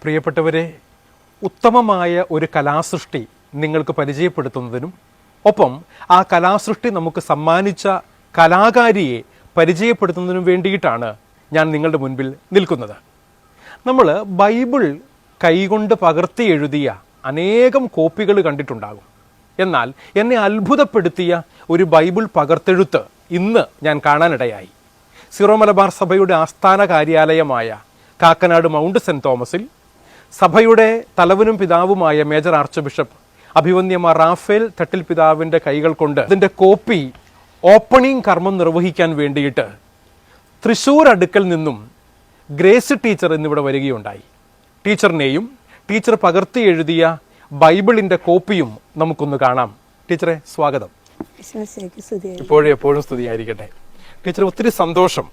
പ്രിയപ്പെട്ടവരെ, ഉത്തമമായ ഒരു കലാസൃഷ്ടി നിങ്ങൾക്ക് പരിചയപ്പെടുത്തുന്നതിനും ഒപ്പം ആ കലാസൃഷ്ടി നമുക്ക് സമ്മാനിച്ച കലാകാരിയെ പരിചയപ്പെടുത്തുന്നതിനും വേണ്ടിയിട്ടാണ് ഞാൻ നിങ്ങളുടെ മുൻപിൽ നിൽക്കുന്നത്. നമ്മൾ ബൈബിൾ കൈകൊണ്ട് പകർത്തി എഴുതിയ അനേകം കോപ്പികൾ കണ്ടിട്ടുണ്ടാകും. എന്നാൽ എന്നെ അത്ഭുതപ്പെടുത്തിയ ഒരു ബൈബിൾ പകർത്തെഴുത്ത് ഇന്ന് ഞാൻ കാണാനിടയായി. സിറോ മലബാർ സഭയുടെ ആസ്ഥാന കാര്യാലയമായ കാക്കനാട് മൗണ്ട് സെന്റ് തോമസിൽ സഭയുടെ തലവനും പിതാവുമായ major arch bishop അഭിവന്യമാർ Raphael Thattil പിതാവിൻ്റെ കൈകൾ കൊണ്ട് അതിൻ്റെ കോപ്പി ഓപ്പണിംഗ് കർമ്മം നിർവഹിക്കാൻ വേണ്ടിയിട്ട് തൃശ്ശൂർ അടുക്കൽ നിന്നും ഗ്രേസ് ടീച്ചർ എന്നിവിടെ വരികയുണ്ടായി. ടീച്ചറിനെയും ടീച്ചർ പകർത്തി എഴുതിയ ബൈബിളിൻ്റെ കോപ്പിയും നമുക്കൊന്ന് കാണാം. ടീച്ചറെ, സ്വാഗതം. എപ്പോഴും സ്തുതിയായിരിക്കട്ടെ. ടീച്ചർ, ഒത്തിരി സന്തോഷം.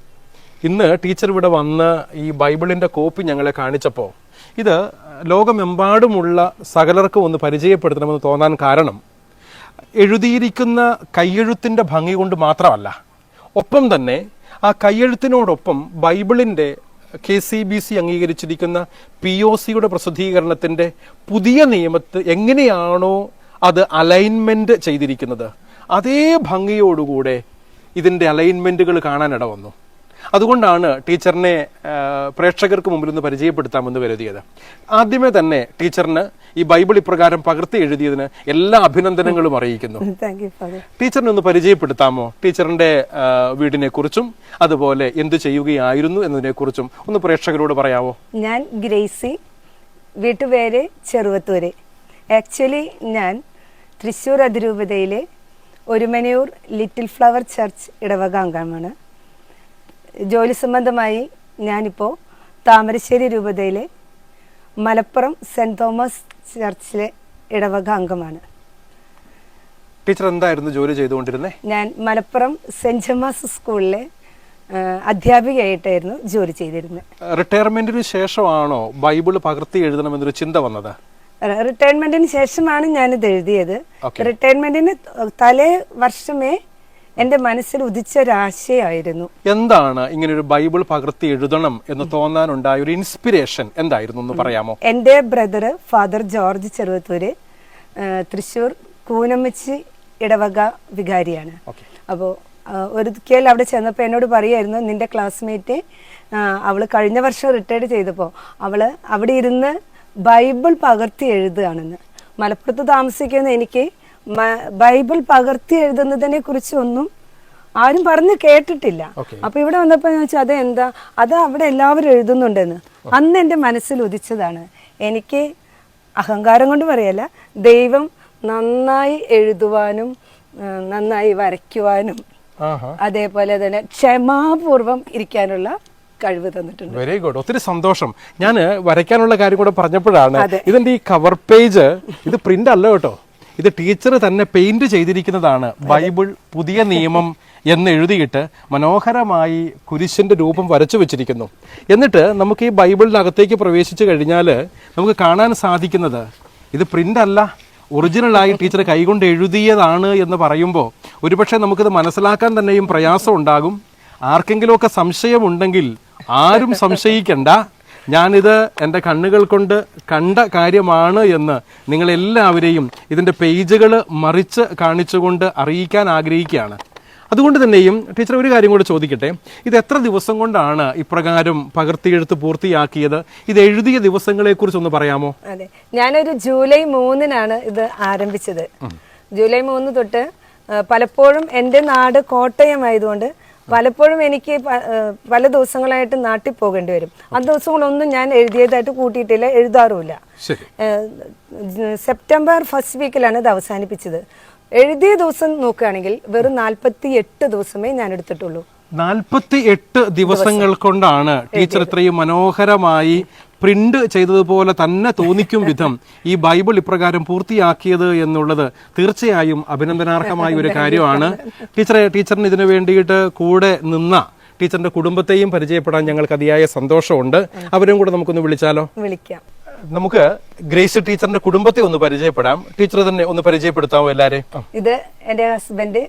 ഇന്ന് ടീച്ചർ ഇവിടെ വന്ന് ഈ ബൈബിളിൻ്റെ കോപ്പി ഞങ്ങളെ കാണിച്ചപ്പോൾ ഇത് ലോകമെമ്പാടുമുള്ള സകലർക്കും ഒന്ന് പരിചയപ്പെടുത്തണമെന്ന് തോന്നാൻ കാരണം എഴുതിയിരിക്കുന്ന കയ്യെഴുത്തിൻ്റെ ഭംഗി കൊണ്ട് മാത്രമല്ല, ഒപ്പം തന്നെ ആ കയ്യെഴുത്തിനോടൊപ്പം ബൈബിളിൻ്റെ KCBC അംഗീകരിച്ചിരിക്കുന്ന POCയുടെ പ്രസിദ്ധീകരണത്തിൻ്റെ പുതിയ നിയമത്ത് എങ്ങനെയാണോ അത് അലൈൻമെൻറ്റ് ചെയ്തിരിക്കുന്നത് അതേ ഭംഗിയോടുകൂടെ ഇതിൻ്റെ അലൈൻമെൻറ്റുകൾ കാണാനിട വന്നു. അതുകൊണ്ടാണ് ടീച്ചറിനെ പ്രേക്ഷകർക്ക് മുമ്പിൽ ഒന്ന് പരിചയപ്പെടുത്താമെന്ന് കരുതിയത്. ആദ്യമേ തന്നെ ടീച്ചറിന് ഈ ബൈബിൾ ഇപ്രകാരം പകർത്തി എഴുതിയതിന് എല്ലാ അഭിനന്ദനങ്ങളും അറിയിക്കുന്നു. ടീച്ചറിനെ ഒന്ന് പരിചയപ്പെടുത്താമോ? ടീച്ചറിന്റെ വീടിനെ കുറിച്ചും അതുപോലെ എന്ത് ചെയ്യുകയായിരുന്നു എന്നതിനെ കുറിച്ചും ഒന്ന് പ്രേക്ഷകരോട് പറയാമോ? ഞാൻ ഗ്രേസി, വീട്ടുപേര് ചെറുവത്തൂര്. ആക്ച്വലി ഞാൻ തൃശ്ശൂർ അതിരൂപതയിലെ ഒരുമനയൂർ ലിറ്റിൽ ഫ്ലവർ ചർച്ച് ഇടവക അംഗമാണ്. ജോലി സംബന്ധമായി ഞാനിപ്പോൾ താമരശ്ശേരി രൂപതയിലെ മലപ്പുറം സെന്റ് തോമസ് ചർച്ചിലെ ഇടവക അംഗമാണ്. ടീച്ചർ എന്തായിരുന്നു ജോലി ചെയ്തുകൊണ്ടിരുന്നത്? ഞാൻ മലപ്പുറം സെന്റ് ജമാസ് സ്കൂളിലെ അധ്യാപികയായിട്ടായിരുന്നു ജോലി ചെയ്തിരുന്നത്. റിട്ടയർമെന്റിന് ശേഷമാണോ ബൈബിൾ പകർത്തി എഴുതണമെന്നൊരു ചിന്ത വന്നത്? റിട്ടയർമെന്റിന് ശേഷമാണ് ഞാനിത് എഴുതിയത്. റിട്ടയർമെന്റിന് തലേ വർഷമേ എന്റെ മനസ്സിൽ ഉദിച്ച ഒരാശയായിരുന്നു. എന്താണ് ഇങ്ങനെ ഒരു ബൈബിൾ പകർത്തി എഴുതണം എന്ന് തോന്നാനുണ്ടായ ഒരു ഇൻസ്പിരേഷൻ എന്തായിരുന്നു എന്ന് പറയാമോ? എന്റെ brother father George Cheruvathur Thrissur Koonammachi ഇടവക വികാരിയാണ്. അപ്പോൾ ഒരിക്കൽ അവിടെ ചെന്നപ്പോൾ എന്നോട് പറയായിരുന്നു, നിന്റെ ക്ലാസ്മേറ്റ് അവള് കഴിഞ്ഞ വർഷം റിട്ടയർഡ് ചെയ്തപ്പോൾ അവള് അവിടെ ഇരുന്ന് ബൈബിൾ പകർത്തി എഴുതുകയാണെന്ന്. മലപ്പുറത്ത് താമസിക്കുന്ന എനിക്ക് ബൈബിൾ പകർത്തി എഴുതുന്നതിനെ കുറിച്ച് ഒന്നും ആരും പറഞ്ഞു കേട്ടിട്ടില്ല. അപ്പൊ ഇവിടെ വന്നപ്പോ ഞാൻ ചോദിച്ചു, അതെന്താ? അത് അവിടെ എല്ലാവരും എഴുതുന്നുണ്ടെന്ന്. അന്ന് എന്റെ മനസ്സിൽ ഉദിച്ചതാണ്. എനിക്ക് അഹങ്കാരം കൊണ്ട് പറയല്ല, ദൈവം നന്നായി എഴുതുവാനും നന്നായി വരയ്ക്കുവാനും അതേപോലെ തന്നെ ക്ഷമാപൂർവം ഇരിക്കാനുള്ള കഴിവ് തന്നിട്ടുണ്ട്. Very good. ഒത്തിരി സന്തോഷം. ഞാൻ വരയ്ക്കാനുള്ള കാര്യം കൂടെ പറഞ്ഞപ്പോഴാണ് ഇതിന്റെ ഈ കവർ പേജ് ഇത് പ്രിന്റ് അല്ല കേട്ടോ, ഇത് ടീച്ചർ തന്നെ പെയിന്റ് ചെയ്തിരിക്കുന്നതാണ്. ബൈബിൾ പുതിയ നിയമം എന്ന് എഴുതിയിട്ട് മനോഹരമായി കുരിശിന്റെ രൂപം വരച്ചു വെച്ചിരിക്കുന്നു. എന്നിട്ട് നമുക്ക് ഈ ബൈബിളിനകത്തേക്ക് പ്രവേശിച്ചു കഴിഞ്ഞാൽ നമുക്ക് കാണാൻ സാധിക്കുന്നത് ഇത് പ്രിന്റ് അല്ല, ഒറിജിനലായി ടീച്ചർ കൈകൊണ്ട് എഴുതിയതാണ് എന്ന് പറയുമ്പോൾ ഒരുപക്ഷെ നമുക്കിത് മനസ്സിലാക്കാൻ തന്നെയും പ്രയാസം ഉണ്ടാകും. ആർക്കെങ്കിലുമൊക്കെ സംശയമുണ്ടെങ്കിൽ ആരും സംശയിക്കണ്ട, ഞാനിത് എൻ്റെ കണ്ണുകൾ കൊണ്ട് കണ്ട കാര്യമാണ് എന്ന് നിങ്ങളെല്ലാവരെയും ഇതിൻ്റെ പേജുകൾ മറിച്ച് കാണിച്ചുകൊണ്ട് അറിയിക്കാൻ ആഗ്രഹിക്കുകയാണ്. അതുകൊണ്ട് തന്നെയും ടീച്ചർ ഒരു കാര്യം കൂടെ ചോദിക്കട്ടെ, ഇത് എത്ര ദിവസം കൊണ്ടാണ് ഇപ്രകാരം പകർത്തിയെഴുത്ത് പൂർത്തിയാക്കിയത്? ഇത് എഴുതിയ ദിവസങ്ങളെക്കുറിച്ചൊന്ന് പറയാമോ? അതെ, ഞാനൊരു ജൂലൈ 3-നാണ് ഇത് ആരംഭിച്ചത്. ജൂലൈ 3 തൊട്ട് പലപ്പോഴും എൻ്റെ നാട് കോട്ടയം ആയതുകൊണ്ട് പലപ്പോഴും എനിക്ക് പല ദിവസങ്ങളായിട്ട് നാട്ടിൽ പോകേണ്ടി വരും. ആ ദിവസങ്ങളൊന്നും ഞാൻ എഴുതിയതായിട്ട് കൂട്ടിയിട്ടില്ല, എഴുതാറുമില്ല. സെപ്റ്റംബർ ഫസ്റ്റ് വീക്കിലാണ് ഇത് അവസാനിപ്പിച്ചത്. എഴുതിയ ദിവസം നോക്കുകയാണെങ്കിൽ വെറും 48 ദിവസമേ ഞാൻ എടുത്തിട്ടുള്ളൂ. 48 ദിവസങ്ങൾ കൊണ്ടാണ് ടീച്ചർ ഇത്രയും മനോഹരമായി പ്രിന്റ് ചെയ്തതുപോലെ തന്നെ തോന്നിക്കും വിധം ഈ ബൈബിൾ ഇപ്രകാരം പൂർത്തിയാക്കിയത് എന്നുള്ളത് തീർച്ചയായും അഭിനന്ദനാർഹമായ ഒരു കാര്യമാണ്. ടീച്ചറിന് ഇതിനു വേണ്ടിയിട്ട് കൂടെ നിന്ന ടീച്ചറിന്റെ കുടുംബത്തെയും പരിചയപ്പെടാൻ ഞങ്ങൾക്ക് അതിയായ സന്തോഷമുണ്ട്. അവരും കൂടെ നമുക്കൊന്ന് വിളിച്ചാലോ? വിളിക്കാം. നമുക്ക് ഗ്രേസ് ടീച്ചറിന്റെ കുടുംബത്തെ ഒന്ന് പരിചയപ്പെടാം. ടീച്ചർ തന്നെ ഒന്ന് പരിചയപ്പെടുത്താമോ എല്ലാരെയും? ഇത് എന്റെ ഹസ്ബൻഡ്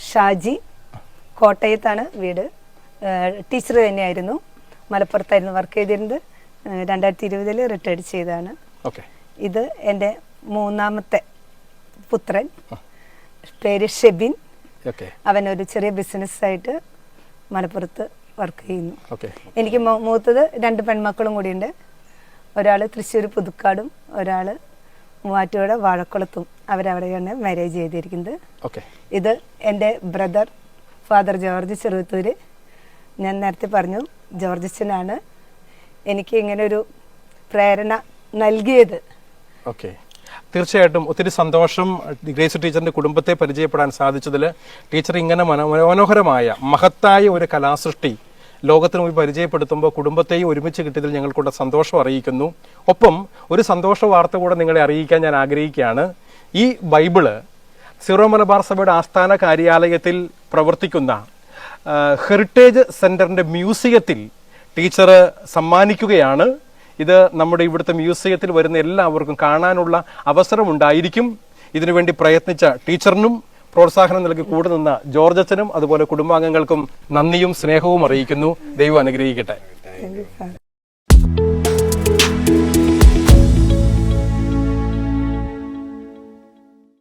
ഷാജി, കോട്ടയത്താണ് വീട്. ടീച്ചർ തന്നെയായിരുന്നു, മലപ്പുറത്തായിരുന്നു വർക്ക് ചെയ്തിരുന്നത്. 2020 റിട്ടയർഡ് ചെയ്തതാണ്. ഓക്കെ. ഇത് എൻ്റെ മൂന്നാമത്തെ പുത്രൻ, പേര് ഷെബിൻ. ഓക്കെ. അവനൊരു ചെറിയ ബിസിനസ്സായിട്ട് മലപ്പുറത്ത് വർക്ക് ചെയ്യുന്നു. ഓക്കെ. എനിക്ക് മൂത്തത് 2 പെൺമക്കളും കൂടിയുണ്ട്. ഒരാൾ തൃശ്ശൂർ പുതുക്കാടും ഒരാൾ മൂവാറ്റുപുഴ വാഴക്കുളത്തും. അവരവിടെയാണ് മാരേജ് ചെയ്തിരിക്കുന്നത്. ഓക്കെ. ഇത് എൻ്റെ ബ്രദർ ഫാദർ ജോർജ് ചെറുവത്തൂര്. ഞാൻ നേരത്തെ പറഞ്ഞു, ജോർജ് അച്ഛനാണ് എനിക്ക് ഇങ്ങനെ ഒരു പ്രേരണ നൽകിയത്. ഓക്കെ. തീർച്ചയായിട്ടും ഒത്തിരി സന്തോഷം ഗ്രേസ് ടീച്ചറിന്റെ കുടുംബത്തെ പരിചയപ്പെടാൻ സാധിച്ചതിൽ. ടീച്ചർ ഇങ്ങനെ മനോഹരമായ മഹത്തായ ഒരു കലാസൃഷ്ടി ലോകത്തിന് പോയി പരിചയപ്പെടുത്തുമ്പോൾ കുടുംബത്തെയും ഒരുമിച്ച് കിട്ടിയതിൽ ഞങ്ങൾക്കുള്ള സന്തോഷം അറിയിക്കുന്നു. ഒപ്പം ഒരു സന്തോഷ വാർത്ത കൂടെ നിങ്ങളെ അറിയിക്കാൻ ഞാൻ ആഗ്രഹിക്കുകയാണ്. ഈ ബൈബിള് സിറോ മലബാർ സഭയുടെ ആസ്ഥാന കാര്യാലയത്തിൽ പ്രവർത്തിക്കുന്ന ഹെറിറ്റേജ് സെന്ററിന്റെ മ്യൂസിയത്തിൽ ടീച്ചർ സമ്മാനിക്കുകയാണ്. ഇത് നമ്മുടെ ഇവിടുത്തെ മ്യൂസിയത്തിൽ വരുന്ന എല്ലാവർക്കും കാണാനുള്ള അവസരമുണ്ടായിരിക്കും. ഇതിനുവേണ്ടി പ്രയത്നിച്ച ടീച്ചറിനും പ്രോത്സാഹനം നൽകി കൂടെ നിന്ന ജോർജ് അച്ഛനും അതുപോലെ കുടുംബാംഗങ്ങൾക്കും നന്ദിയും സ്നേഹവും അറിയിക്കുന്നു. ദൈവം അനുഗ്രഹിക്കട്ടെ.